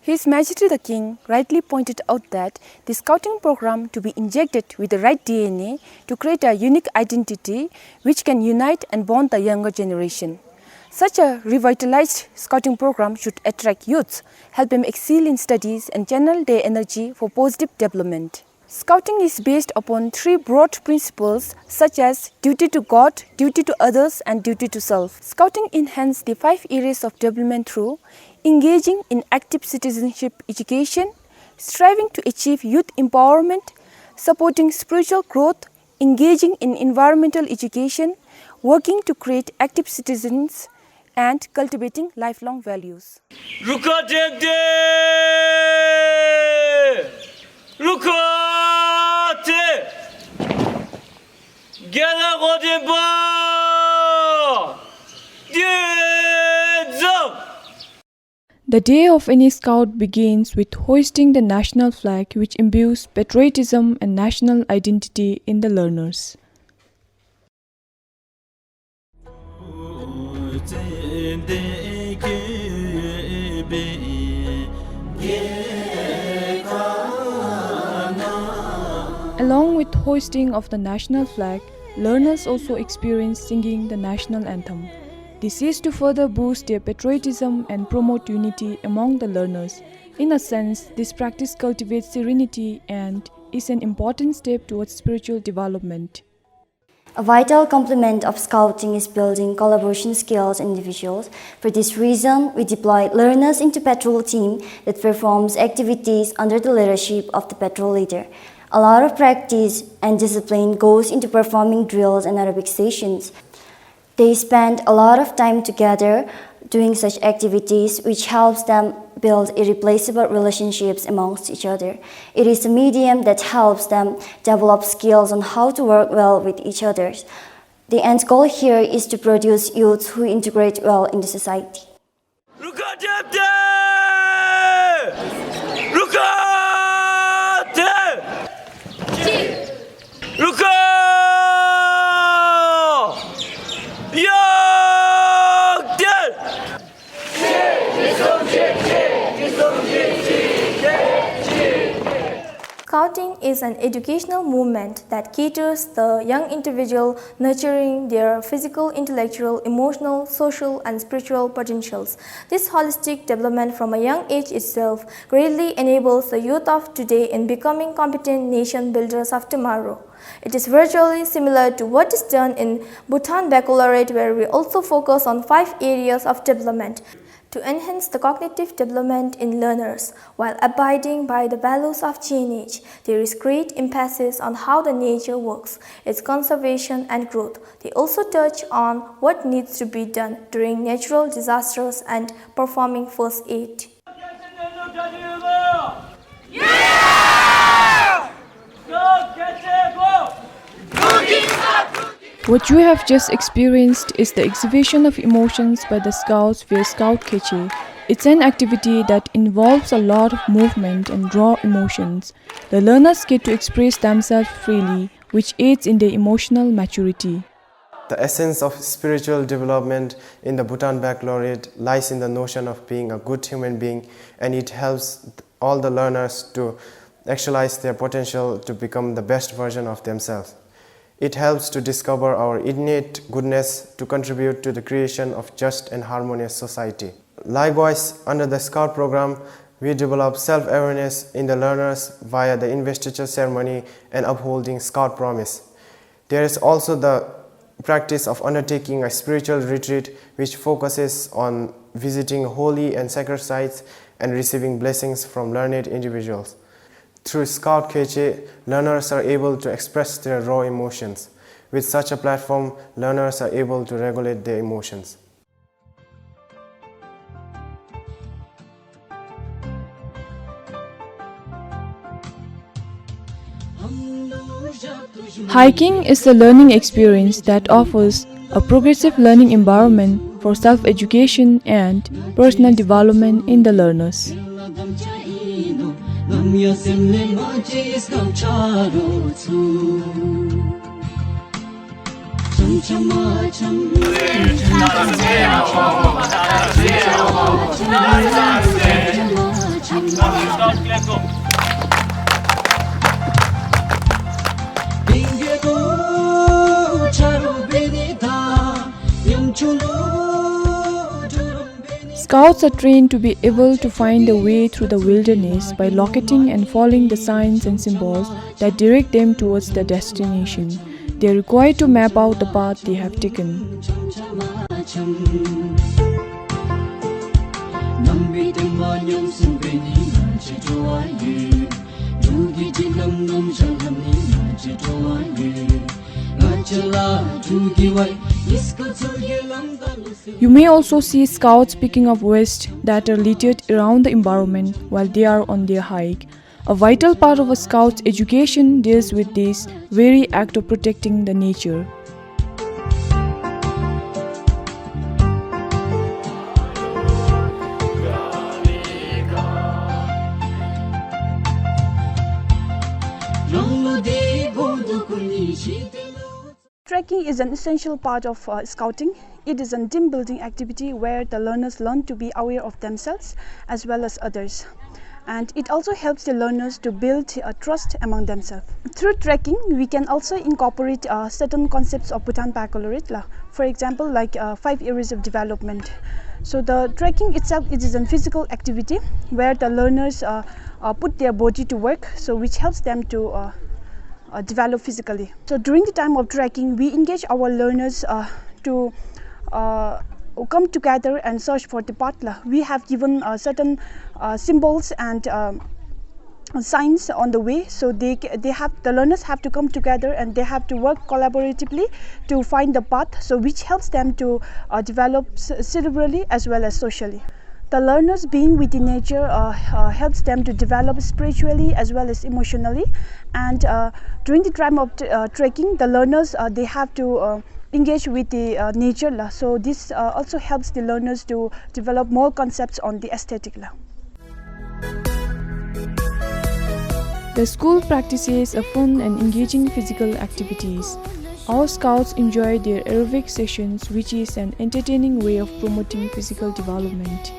His Majesty the King rightly pointed out that the scouting program to be injected with the right DNA to create a unique identity which can unite and bond the younger generation. Such a revitalized scouting program should attract youths, help them excel in studies and channel their energy for positive development. Scouting is based upon three broad principles such as duty to God, duty to others and duty to self. Scouting enhances the 5 areas of development through engaging in active citizenship education, striving to achieve youth empowerment, supporting spiritual growth, engaging in environmental education, working to create active citizens, and cultivating lifelong values. The day of any scout begins with hoisting the national flag, which imbues patriotism and national identity in the learners. Along with hoisting of the national flag, learners also experience singing the national anthem. This is to further boost their patriotism and promote unity among the learners. In a sense, this practice cultivates serenity and is an important step towards spiritual development. A vital complement of scouting is building collaboration skills in individuals. For this reason, we deploy learners into patrol team that performs activities under the leadership of the patrol leader. A lot of practice and discipline goes into performing drills and aerobic sessions. They spend a lot of time together doing such activities, which helps them build irreplaceable relationships amongst each other. It is a medium that helps them develop skills on how to work well with each other. The end goal here is to produce youths who integrate well in the society. Scouting is an educational movement that caters the young individual, nurturing their physical, intellectual, emotional, social, and spiritual potentials. This holistic development from a young age itself greatly enables the youth of today in becoming competent nation builders of tomorrow. It is virtually similar to what is done in Bhutan Baccalaureate, where we also focus on 5 areas of development to enhance the cognitive development in learners. While abiding by the values of GNH, there is great emphasis on how the nature works, its conservation and growth. They also touch on what needs to be done during natural disasters and performing first aid. What you have just experienced is the exhibition of emotions by the scouts via Scout Keche. It's an activity that involves a lot of movement and raw emotions. The learners get to express themselves freely, which aids in their emotional maturity. The essence of spiritual development in the Bhutan Baccalaureate lies in the notion of being a good human being, and it helps all the learners to actualize their potential to become the best version of themselves. It helps to discover our innate goodness to contribute to the creation of just and harmonious society. Likewise, under the Scout program, we develop self-awareness in the learners via the investiture ceremony and upholding Scout promise. There is also the practice of undertaking a spiritual retreat which focuses on visiting holy and sacred sites and receiving blessings from learned individuals. Through Scout Keche, learners are able to express their raw emotions. With such a platform, learners are able to regulate their emotions. Hiking is a learning experience that offers a progressive learning environment for self-education and personal development in the learners. Scouts are trained to be able to find a way through the wilderness by locating and following the signs and symbols that direct them towards their destination. They are required to map out the path they have taken. You may also see scouts picking up waste that are littered around the environment while they are on their hike. A vital part of a scout's education deals with this very act of protecting the nature. Trekking is an essential part of scouting. It is a team building activity where the learners learn to be aware of themselves as well as others. And it also helps the learners to build trust among themselves. Through trekking, we can also incorporate certain concepts of Bhutan Baccalaureate. For example, like 5 areas of development. So the trekking itself, it is a physical activity where the learners put their body to work, so which helps them to develop physically. So during the time of trekking, we engage our learners to come together and search for the path. We have given certain symbols and signs on the way, so the learners have to come together and they have to work collaboratively to find the path, so which helps them to develop cerebrally as well as socially. The learners being with the nature helps them to develop spiritually as well as emotionally, and during the time of trekking, the learners they have to engage with the nature, so this also helps the learners to develop more concepts on the aesthetic. The school practices a fun and engaging physical activities. Our scouts enjoy their aerobic sessions, which is an entertaining way of promoting physical development.